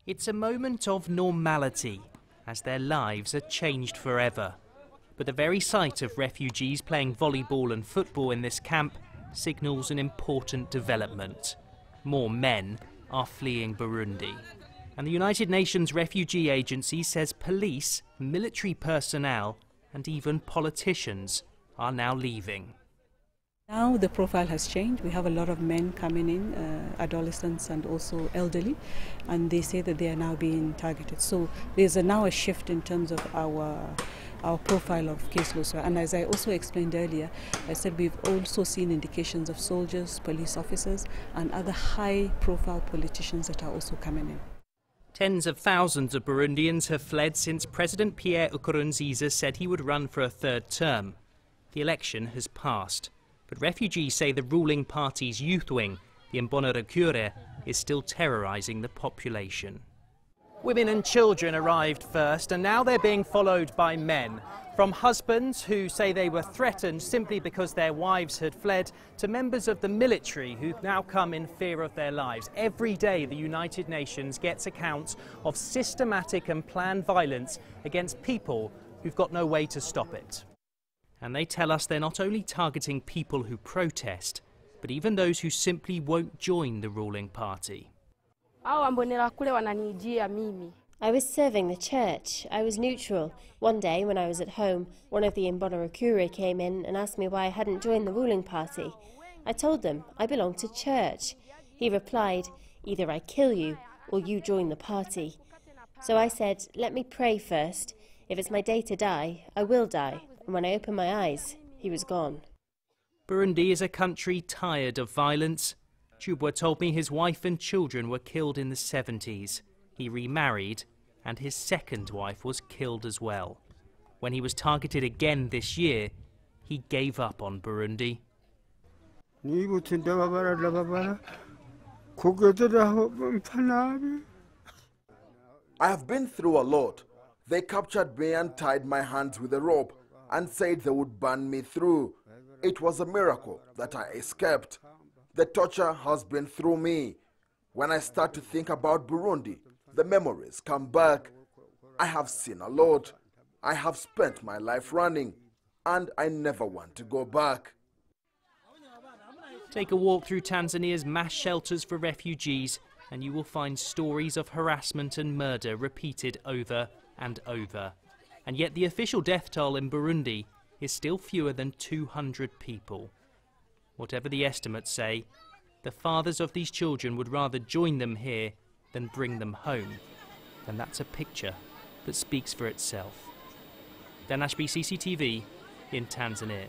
It's a moment of normality, as their lives are changed forever. But the very sight of refugees playing volleyball and football in this camp signals an important development. More men are fleeing Burundi. And the United Nations Refugee Agency says police, military personnel and even politicians are now leaving. Now the profile has changed. We have a lot of men coming in, adolescents and also elderly, and they say that they are now being targeted. So there's now a shift in terms of our profile of caseloads. And as I also explained earlier, I said we've also seen indications of soldiers, police officers and other high-profile politicians that are also coming in. Tens of thousands of Burundians have fled since President Pierre Nkurunziza said he would run for a third term. The election has passed. But refugees say the ruling party's youth wing, the Imbonerakure, is still terrorising the population. Women and children arrived first, and now they're being followed by men. From husbands who say they were threatened simply because their wives had fled, to members of the military who now come in fear of their lives. Every day the United Nations gets accounts of systematic and planned violence against people who've got no way to stop it. And they tell us they're not only targeting people who protest, but even those who simply won't join the ruling party. I was serving the church. I was neutral. One day when I was at home, one of the Imbonerakure came in and asked me why I hadn't joined the ruling party. I told them I belonged to church. He replied, either I kill you or you join the party. So I said, let me pray first. If it's my day to die, I will die. And when I opened my eyes, he was gone. Burundi is a country tired of violence. Chubwa told me his wife and children were killed in the 70s. He remarried, and his second wife was killed as well. When he was targeted again this year, he gave up on Burundi. I have been through a lot. They captured me and tied my hands with a rope and said they would burn me through. It was a miracle that I escaped. The torture has been through me. When I start to think about Burundi, the memories come back. I have seen a lot. I have spent my life running, and I never want to go back. Take a walk through Tanzania's mass shelters for refugees, and you will find stories of harassment and murder repeated over and over. And yet the official death toll in Burundi is still fewer than 200 people. Whatever the estimates say, the fathers of these children would rather join them here than bring them home. And that's a picture that speaks for itself. Danashby CCTV in Tanzania.